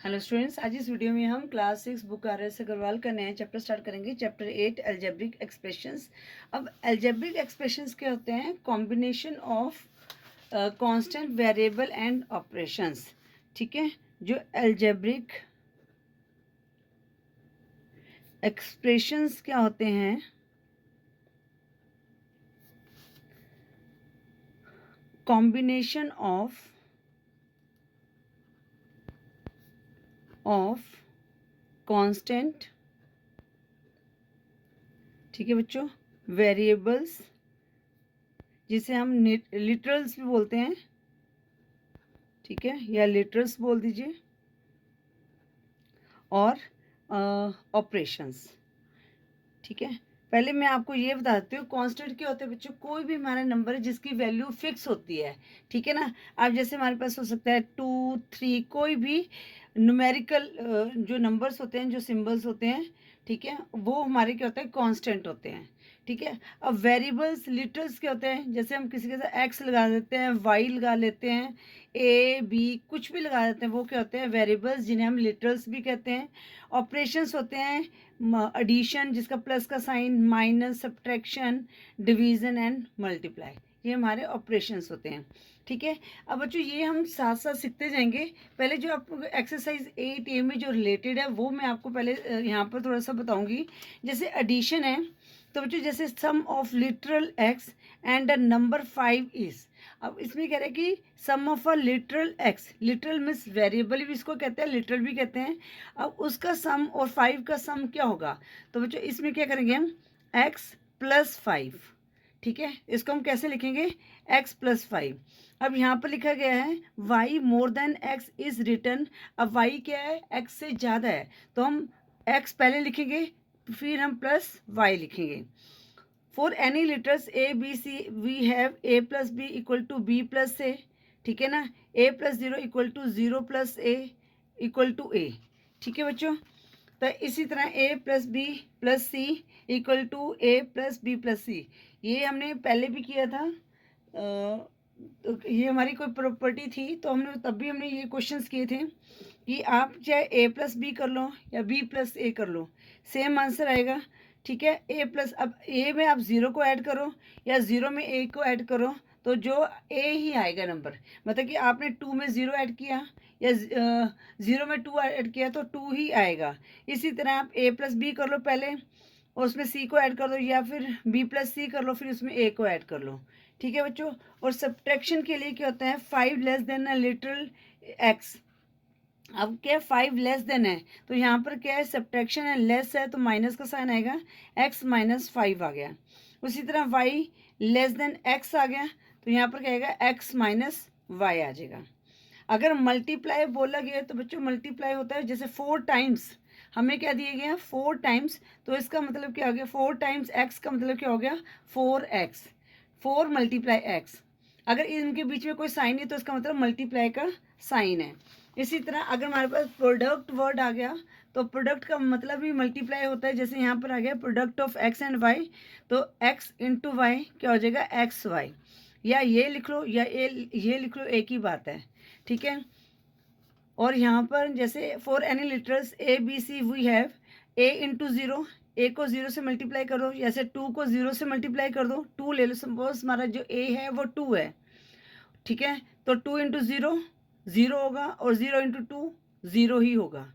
Hello students, आज इस video में हम क्लास 6 बुक RS अग्रवाल का नया चैप्टर स्टार्ट करेंगे। Chapter 8 algebraic expressions. अब एल्जेब्रिक एक्सप्रेशंस क्या होते हैं? Combination of constant variable and operations. ठीक है, जो एल्जेब्रिक एक्सप्रेशंस क्या होते हैं? कॉम्बिनेशन ऑफ कांस्टेंट, ठीक है बच्चों, वेरिएबल्स जिसे हम लिटरल्स भी बोलते हैं, ठीक है, या लिटरल्स बोल दीजिए, और ऑपरेशंस। ठीक है, पहले मैं आपको ये बताती हूँ कांस्टेंट क्या होते हैं बच्चों। कोई भी हमारा नंबर है जिसकी वैल्यू फिक्स होती है, ठीक है ना। अब जैसे हमारे पास हो सकता है 2, 3, कोई भी न्यूमेरिकल जो नंबर्स होते हैं, जो सिंबल्स होते हैं, ठीक है, वो हमारे क्या होते हैं? कांस्टेंट होते हैं। ठीक है, अब वेरिएबल्स लिटरल्स क्या होते हैं? जैसे हम किसी के साथ एक्स लगा देते हैं, वाई लगा लेते हैं, ए बी कुछ भी लगा देते हैं, वो क्या होते हैं? वेरिएबल्स, जिन्हें हम लिटरल्स भी कहते हैं। ऑपरेशंस होते हैं एडिशन, जिसका प्लस का sign, minus, subtraction, division and multiply, ये हमारे ऑपरेशंस होते हैं। ठीक है, अब बच्चों ये हम साथ साथ सीखते जाएंगे। पहले जो आपको एक्सरसाइज 8A में जो रिलेटेड है वो मैं आपको पहले यहाँ पर थोड़ा सा बताऊंगी। जैसे एडिशन है, तो बच्चों जैसे sum of literal x and the number 5 is. अब इसमें कह रहे हैं कि sum of a literal x, literal means variable भी इसको कहते हैं, लिटरल भी कहते हैं। अब उसका सम और 5 का सम क्या होगा? तो बच्चों इसमें क्या करेंगे हम? x plus 5। ठीक है, इसको हम कैसे लिखेंगे? x plus 5। अब यहाँ पर लिखा गया है y more than x is return. अब y क्या है? x से ज़्यादा है, तो हम x पहले लिखेंगे, फिर हम प्लस y लिखेंगे। For any letters A B C we have a plus B equal to B plus A. ठीक है ना, a plus 0 equal to 0 plus A equal to A. ठीक है बच्चों, तो इसी तरह a plus B plus C equal to A plus B plus C, ये हमने पहले भी किया था। तो ये हमारी कोई प्रॉपर्टी थी, तो हमने तब भी हमने ये क्वेश्चंस किए थे कि आप चाहे a प्लस बी कर लो या b प्लस ए कर लो, सेम आंसर आएगा। ठीक है, a प्लस, अब a में आप 0 को ऐड करो या 0 में a को ऐड करो, तो जो a ही आएगा नंबर। मतलब कि आपने 2 में 0 ऐड किया या 0 में 2 ऐड किया तो 2 ही आएगा। इसी तरह आप a प्लस बी कर लो पहले, और उसमें c को ऐड कर दो, या फिर b प्लस सी कर लो, फिर उसमें a को ऐड कर लो। ठीक है बच्चों, और सब्ट्रैक्शन के लिए क्या होता है? 5 लेस देन अ लिटरल x। अब क्या 5 लेस देन है, तो यहाँ पर क्या है? सब्ट्रैक्शन है, लेस है तो माइनस का साइन आएगा, x माइनस 5 आ गया। उसी तरह y लेस देन x आ गया, तो यहाँ पर क्या आएगा? x माइनस y आ जाएगा। अगर मल्टीप्लाई बोला गया तो बच्चों मल्टीप्लाई होता है, जैसे 4 टाइम्स हमें क्या दिए गए हैं? 4 टाइम्स, तो इसका मतलब क्या हो गया? 4 टाइम्स x का मतलब क्या हो गया? 4x। 4 multiply x। अगर इनके बीच में कोई साइन है तो इसका मतलब मल्टीप्लाई का साइन है। इसी तरह अगर हमारे पास प्रोडक्ट वर्ड आ गया, तो प्रोडक्ट का मतलब भी मल्टीप्लाई होता है। जैसे यहाँ पर आ गया product of x and y, तो x इंटू वाई क्या हो जाएगा? X y. या ये लिख लो या ये लिख लो, एक ही बात है। ठीक है, और यहाँ पर जैसे for any literals a B C we have a into 0, a को 0 से मल्टीप्लाई करो, जैसे 2 को 0 से मल्टीप्लाई कर दो, 2 ले लो, सपोज हमारा जो a है वो 2 है। ठीक है, तो 2 इंटू 0 0 होगा, और 0 इंटू 2 0 ही होगा।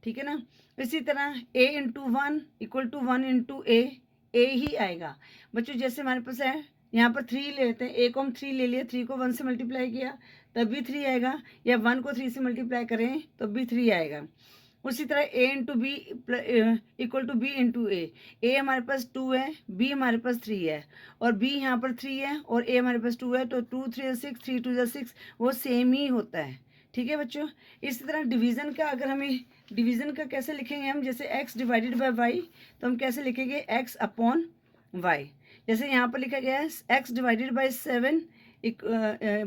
ठीक है ना, इसी तरह a into 1 equal to 1 into A ही आएगा। बच्चों जैसे हमारे पास है यहाँ पर 3 ले लेते हैं, a को हम 3 ले लिए, 3 को 1 से मल्टीप्लाई किया तब भी 3 आएगा, या 1 को 3 से मल्टीप्लाई करें तब भी 3 आएगा। उसी तरह a into B equal to B into A हमारे पास 2 है, b हमारे पास 3 है, और b यहाँ पर 3 है और a हमारे पास 2 है, तो 2 3 6, 3 2 6, वो सेम ही होता है। ठीक है बच्चों, इसी तरह डिवीज़न का, अगर हमें डिवीज़न का कैसे लिखेंगे हम? जैसे x डिवाइडेड बाय वाई, तो हम कैसे लिखेंगे? x upon y. जैसे यहाँ पर लिखा गया है x डिवाइडेड बाय 7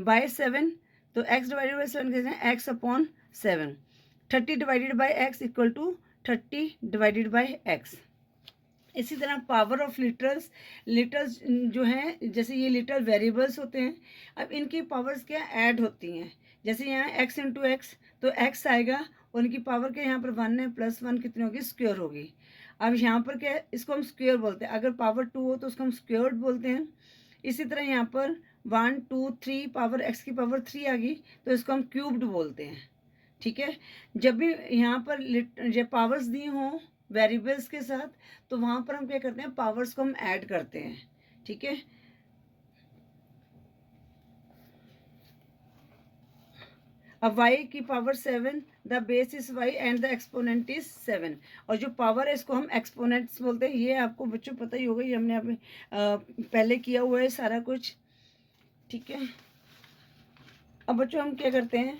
बाय 7, तो x डिवाइडेड बाय 7 कैसे हैं? x upon 7। 30 divided by x equal to 30 divided by x। इसी तरह पावर ऑफ लिटरल्स, लिटरल्स जो हैं, जैसे ये लिटरल वेरिएबल्स होते हैं, अब इनकी पावर्स क्या ऐड होती हैं। जैसे यहाँ x इंटू एक्स, तो x आएगा और इनकी पावर क्या यहाँ पर 1 है, प्लस 1 कितनी होगी, स्क्वायर होगी। अब यहाँ पर क्या है, इसको हम स्क्वायर बोलते हैं, अगर पावर 2 हो तो उसको हम स्क्वायर्ड बोलते हैं। इसी तरह यहाँ पर 1 2 3 पावर x की पावर 3 आ गई तो इसको हम क्यूब्ड बोलते हैं। ठीक है, जब भी यहाँ पर जब पावर्स दी हों वेरिएबल्स के साथ तो वहाँ पर हम क्या करते हैं, पावर्स को हम ऐड करते हैं। ठीक है, अब y की power 7, the base is y and the exponent is 7। और जो पावर है इसको हम एक्सपोनेंट्स बोलते हैं। ये आपको बच्चों पता ही होगा, ये हमने अभी पहले किया हुआ है सारा कुछ। ठीक है, अब बच्चों हम क्या करते हैं,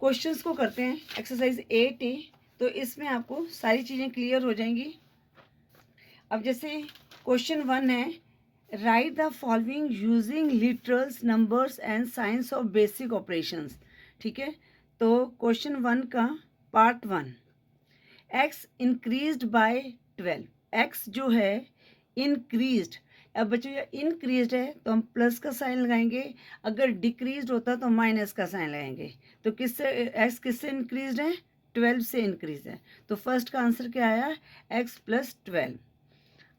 क्वेश्चंस को करते हैं। एक्सरसाइज 8A, तो इसमें आपको सारी चीज़ें क्लियर हो जाएंगी। अब जैसे क्वेश्चन 1 है, right the following using literals, numbers and science of basic operations. ठीक है, तो क्वेश्चन 1 का part 1, x increased by 12। x जो है इंक्रीज्ड, अब बच्चों ये इंक्रीज्ड है तो हम प्लस का साइन लगाएंगे, अगर डिक्रीज्ड होता तो माइनस का साइन लगाएंगे। तो किससे x किससे इंक्रीज्ड है, 12 से इंक्रीज है। तो फर्स्ट का आंसर क्या आया, x प्लस 12।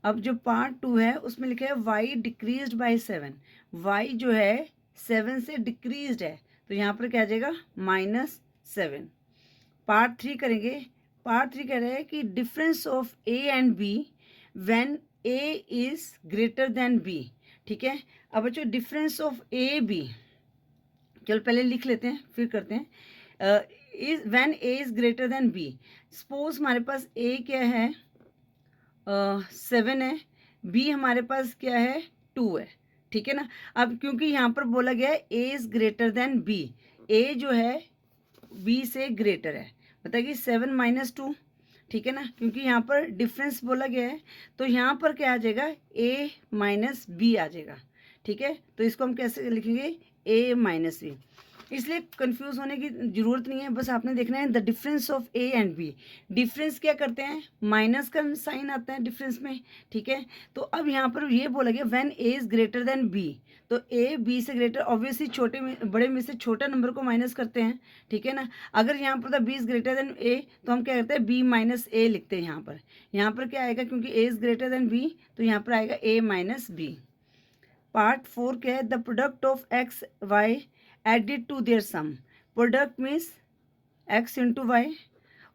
अब जो पार्ट 2 है उसमें लिखा है y डिक्रीज्ड बाय 7। y जो है 7 से डिक्रीज्ड है तो यहाँ पर क्या आ जाएगा, -7। पार्ट 3 करेंगे। पार्ट 3 कह रहा है कि difference of a and b when a is greater than b। ठीक है, अब बच्चों डिफरेंस ऑफ a b, चलो पहले लिख लेते हैं फिर करते हैं। Is when a is greater than b, suppose हमारे पास a क्या है, 7 है, b हमारे पास क्या है, 2 है। ठीक है ना, अब क्योंकि यहाँ पर बोला गया है a is greater than b, a जो है b से ग्रेटर है, बताइए 7 माइनस 2। ठीक है ना, क्योंकि यहाँ पर डिफरेंस बोला गया है तो यहाँ पर क्या आ जाएगा, a माइनस बी आ जाएगा। ठीक है, तो इसको हम कैसे लिखेंगे, a माइनस बी। इसलिए कंफ्यूज होने की ज़रूरत नहीं है, बस आपने देखना है the difference of a and b। Difference क्या करते हैं, माइनस का साइन आता है डिफरेंस में। ठीक है, तो अब यहाँ पर ये बोला गया when a is greater than b, तो a b से ग्रेटर, ऑब्वियसली छोटे में बड़े में से छोटा नंबर को माइनस करते हैं। ठीक है ना, अगर यहाँ पर b is greater than a तो हम क्या करते हैं, b माइनस a लिखते हैं। यहाँ पर क्या आएगा, क्योंकि a is greater than b तो यहाँ पर आएगा a माइनस बी। पार्ट 4 क्या है, the product of x y added to their sum. Product means x into y,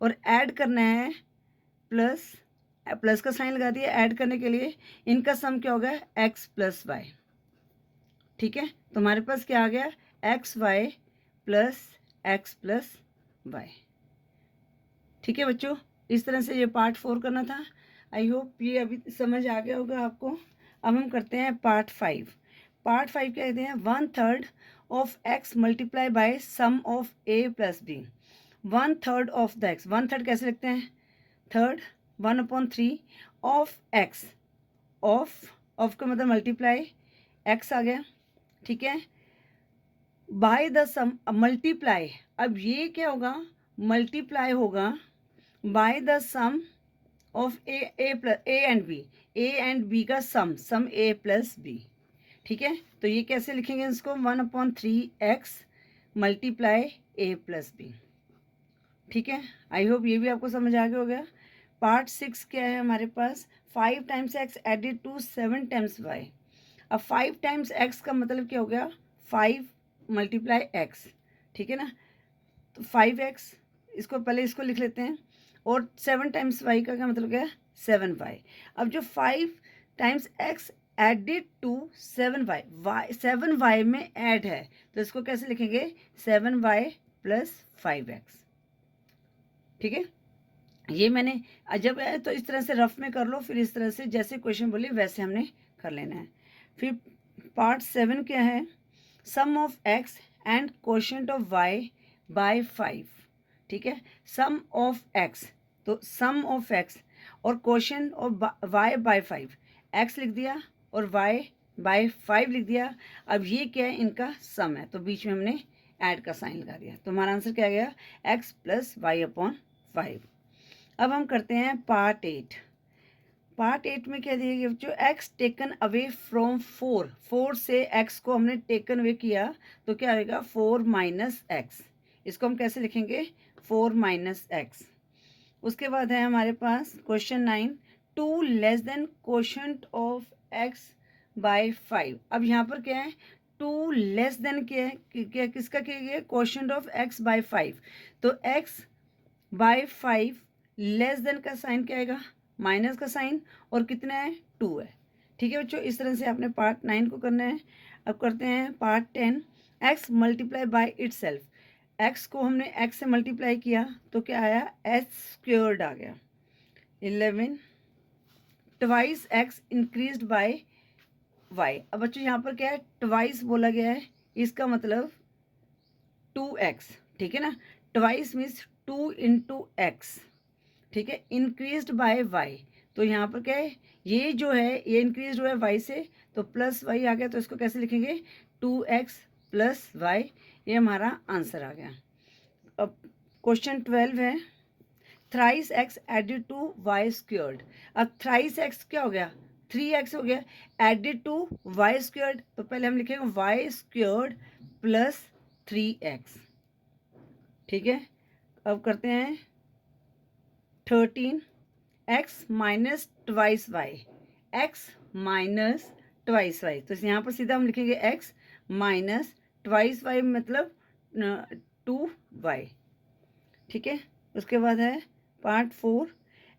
और ऐड करना है, प्लस का साइन लगा दिया ऐड करने के लिए। इनका सम क्या होगा, x प्लस वाई। ठीक है, तो हमारे पास क्या आ गया, x y plus x plus y. ठीक है बच्चों, इस तरह से ये पार्ट 4 करना था। आई होप ये अभी समझ आ गया होगा आपको। अब हम करते हैं पार्ट 5। पार्ट 5 क्या कहते हैं, 1/3 of x multiply by sum of a plus b। 1/3 of the x, 1/3 कैसे लिखते हैं, थर्ड 1/3 ऑफ x, ऑफ का मतलब मल्टीप्लाई, x आ गया। ठीक है, बाय द सम, मल्टीप्लाई, अब ये क्या होगा, मल्टीप्लाई होगा by the sum of a plus a and b, a and b का सम ए प्लस बी। ठीक है, तो ये कैसे लिखेंगे इसको, 1/3 x मल्टीप्लाई ए प्लस बी। ठीक है, आई होप ये भी आपको समझ आ गया हो गया। पार्ट 6 क्या है हमारे पास, 5 times x added to 7 times y। अब 5 टाइम्स x का मतलब क्या हो गया, 5 मल्टीप्लाई x। ठीक है ना, तो 5x, इसको पहले इसको लिख लेते हैं, और 7 टाइम्स y का क्या मतलब क्या है, 7y। अब जो 5 times x added to 7y, 7y में ऐड है तो इसको कैसे लिखेंगे, 7y प्लस 5x। ठीक है, ये मैंने जब है तो इस तरह से रफ में कर लो, फिर इस तरह से जैसे क्वेश्चन बोले वैसे हमने कर लेना है। फिर पार्ट 7 क्या है, sum of x and quotient of y by 5। ठीक है, सम ऑफ x, तो सम ऑफ x और quotient of y by 5, x लिख दिया और y बाय 5 लिख दिया। अब ये क्या है, इनका सम है तो बीच में हमने ऐड का साइन लगा दिया, तो हमारा आंसर क्या आ गया, x प्लस वाई अपॉन 5। अब हम करते हैं पार्ट 8। पार्ट 8 में क्या दिया गया बच्चों, x टेकन अवे फ्रॉम 4 से x को हमने टेकन अवे किया तो क्या आएगा, 4 माइनस एक्स इसको हम कैसे लिखेंगे 4 माइनस एक्स। उसके बाद है हमारे पास question 9, 2 less than quotient of x by 5। अब यहाँ पर क्या है 2 लेस देन क्या है क्या किसका क्या है क्वोशंट ऑफ एक्स बाय 5। तो एक्स बाय 5 लेस देन का साइन क्या आएगा माइनस का साइन और कितना है 2 है। ठीक है बच्चों, इस तरह से आपने पार्ट 9 को करना है। अब करते हैं part 10, x multiply by itself. X को हमने एक्स से मल्टीप्लाई किया तो क्या आया एच स्क्वेयर्ड आ गया 11 twice x increased by y. अब बच्चों यहाँ पर क्या है ट्वाइस बोला गया है, इसका मतलब 2x, ठीक है ना। ट्वाइस मीन्स 2 इंटू एक्स, ठीक है, इंक्रीज्ड बाय वाई। तो यहाँ पर क्या है ये जो है ये इंक्रीज हुआ है वाई से तो प्लस वाई आ गया, तो इसको कैसे लिखेंगे 2x प्लस वाई, ये हमारा आंसर आ गया। अब क्वेश्चन 12 है, thrice x added to y squared. अब थ्राइस एक्स क्या हो गया 3x हो गया, एडेड टू वाई स्क्वेयर्ड तो पहले हम लिखेंगे वाई स्क्वेयर्ड प्लस 3x, ठीक है। अब करते हैं 13, x minus twice y, x minus twice y, तो यहाँ पर सीधा हम लिखेंगे एक्स माइनस ट्वाइस वाई मतलब 2y, ठीक है। उसके बाद है part 4,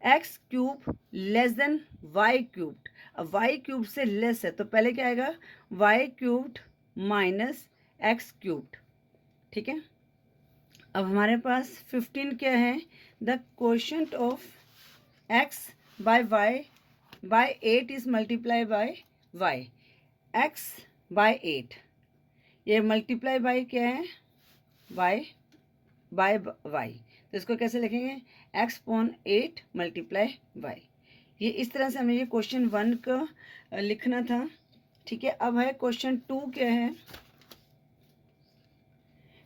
x cube less than y cubed. अब वाई क्यूब से लेस है तो पहले क्या आएगा y cubed minus x cubed, ठीक है। अब हमारे पास 15 क्या है, the quotient of x by y by 8 is multiply by y. X by 8 ये मल्टीप्लाई बाय क्या है वाई बाय वाई, तो इसको कैसे लिखेंगे एक्स पॉन 8 मल्टीप्लाई वाई। ये इस तरह से हमें ये क्वेश्चन 1 का लिखना था, ठीक है। अब है क्वेश्चन 2 क्या है,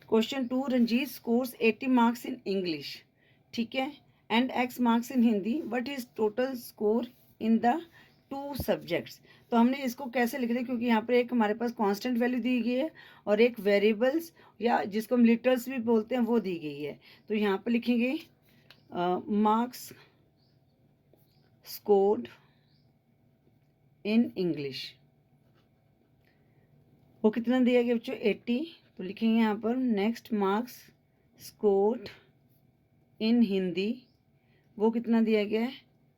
question 2, Ranjit scores 80 marks in English, ठीक है, and x marks in Hindi, what is total score in the 2 subjects. तो हमने इसको कैसे लिख रहे हैं क्योंकि यहाँ पर एक हमारे पास कांस्टेंट वैल्यू दी गई है और एक वेरिएबल्स या जिसको हम लिटर्स भी बोलते हैं वो दी गई है। तो यहाँ पर लिखेंगे मार्क्स स्कोर्ड इन इंग्लिश, वो कितना दिया गया बच्चों 80, तो लिखेंगे यहाँ पर next marks scored in Hindi, वो कितना दिया गया है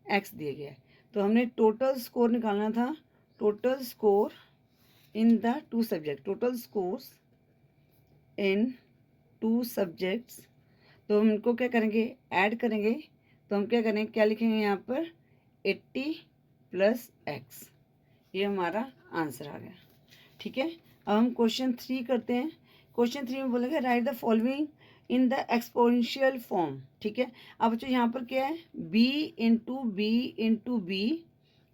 एक्स दिया गया है। तो हमने टोटल स्कोर निकालना था, total score in the 2 subject, total scores in 2 subjects. तो हम इनको क्या करेंगे ऐड करेंगे, तो हम क्या करेंगे क्या लिखेंगे यहाँ पर 80 प्लस एक्स, ये हमारा आंसर आ गया, ठीक है। अब हम क्वेश्चन 3 करते हैं। क्वेश्चन 3 में बोलेंगे write the following in the exponential form, ठीक है। अब बच्चों यहाँ पर क्या है b into b into b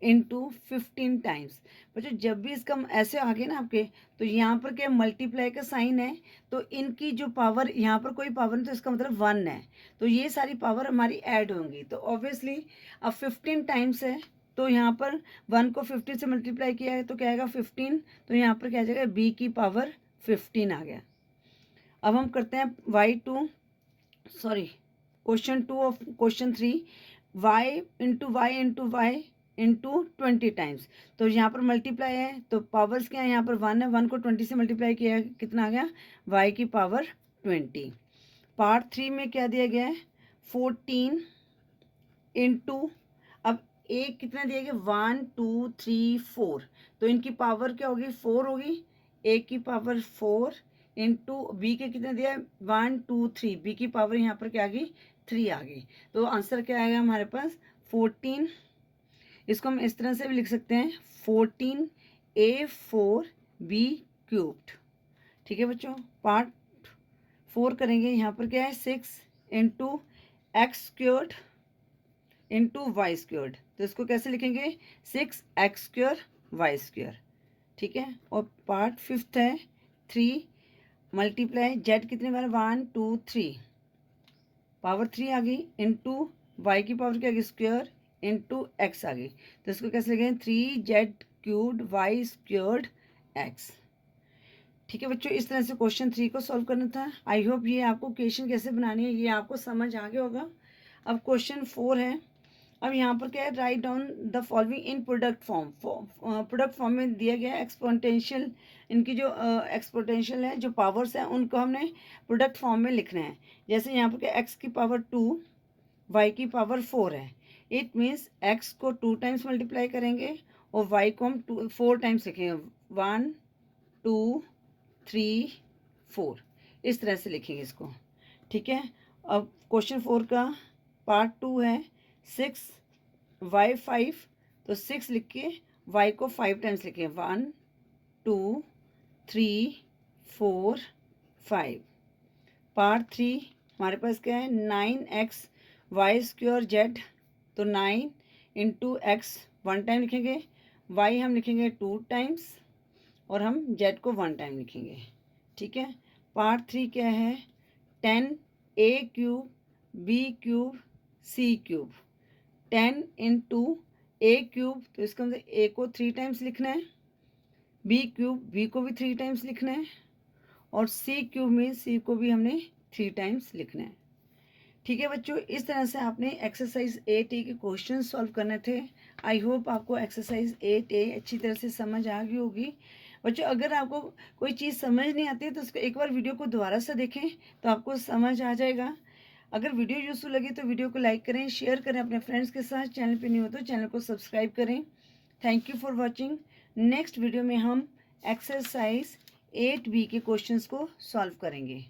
into 15 times. बच्चों जब भी इसका ऐसे आ गए ना आपके तो यहाँ पर क्या मल्टीप्लाई का साइन है, तो इनकी जो पावर यहाँ पर कोई पावर नहीं तो इसका मतलब 1 है, तो ये सारी पावर हमारी ऐड होंगी। तो ऑब्वियसली अब 15 टाइम्स है तो यहाँ पर 1 को 50 से मल्टीप्लाई किया है तो क्या आएगा 15, तो यहाँ पर क्या आ जाएगा b की पावर 15 आ गया। अब हम करते हैं question 2 of question 3, y into y into y into 20 times. तो यहाँ पर मल्टीप्लाई है तो पावर्स क्या है यहाँ पर 1 है, 1 को 20 से मल्टीप्लाई किया है कितना आ गया y की पावर 20। पार्ट 3 में क्या दिया गया है 14 इंटू, अब एक कितना दिया गया 1 2 3 4, तो इनकी पावर क्या होगी 4 होगी, a की पावर 4 इंटू बी के कितने दिया 1 2 3, बी की पावर यहाँ पर क्या आ गई 3 आ गई। तो आंसर क्या आएगा हमारे पास 14, इसको हम इस तरह से भी लिख सकते हैं 14a4b क्यूब्ड, ठीक है बच्चों। पार्ट 4 करेंगे, यहाँ पर क्या है 6 into x squared into y squared, तो इसको कैसे लिखेंगे 6x स्क्वेयर वाई स्क्वेयर, ठीक है। और पार्ट 5 है 3 मल्टीप्लाई जेड कितने बार 1 2 3 पावर 3 आ गई इंटू वाई की पावर क्या आ गई स्क्वेयर इंटू एक्स आ गई, तो इसको कैसे लिखेंगे 3z cubed Y squared x. ठीक है बच्चों, इस तरह से क्वेश्चन 3 को सॉल्व करना था। आई होप ये आपको क्वेश्चन कैसे बनानी है ये आपको समझ आ गया होगा। अब क्वेश्चन 4 है। अब यहाँ पर क्या है, write down the following in product form. Product form में दिया गया एक्सपोनेंशियल, इनकी जो एक्सपोनेंशियल है, जो पावर्स हैं, उनको हमने प्रोडक्ट फॉर्म में लिखना है। जैसे यहाँ पर क्या, एक्स की पावर 2 वाई की पावर 4 है। इट मीन्स एक्स को 2 टाइम्स मल्टीप्लाई करेंगे और वाई को हम 4 टाइम्स लिखेंगे। 1 2 3 4, इस तरह से लिखेंगे इसको। ठीक है, अब क्वेश्चन 4 का पार्ट 2 है 6 वाई 5, तो 6 लिख के वाई को 5 टाइम्स लिखें। 1 2 3 4 5। पार्ट 3 हमारे पास क्या है, 9x वाई स्क्वायर जेड, तो 9 इंटू एक्स 1 टाइम लिखेंगे, वाई हम लिखेंगे 2 टाइम्स और हम जेड को 1 टाइम लिखेंगे। ठीक है, पार्ट 3 क्या है, 10 ए cube B cube C cube. 10 into ए क्यूब, तो इसका मतलब ए को 3 टाइम्स लिखना है, बी क्यूब बी को भी 3 टाइम्स लिखना है, और सी क्यूब में सी को भी हमने 3 टाइम्स लिखना है। ठीक है बच्चों, इस तरह से आपने एक्सरसाइज 8A के क्वेश्चन सॉल्व करने थे। आई होप आपको एक्सरसाइज 8A अच्छी तरह से समझ आ गई होगी। बच्चों अगर आपको कोई चीज़ समझ नहीं आती है तो उसको एक बार वीडियो को दोबारा से देखें तो आपको समझ आ जाएगा। अगर वीडियो यूज़फुल लगे तो वीडियो को लाइक करें, शेयर करें अपने फ्रेंड्स के साथ। चैनल पे न्यू हो तो चैनल को सब्सक्राइब करें। Thank you for watching. Next video में हम एक्सरसाइज 8B के क्वेश्चंस को सॉल्व करेंगे।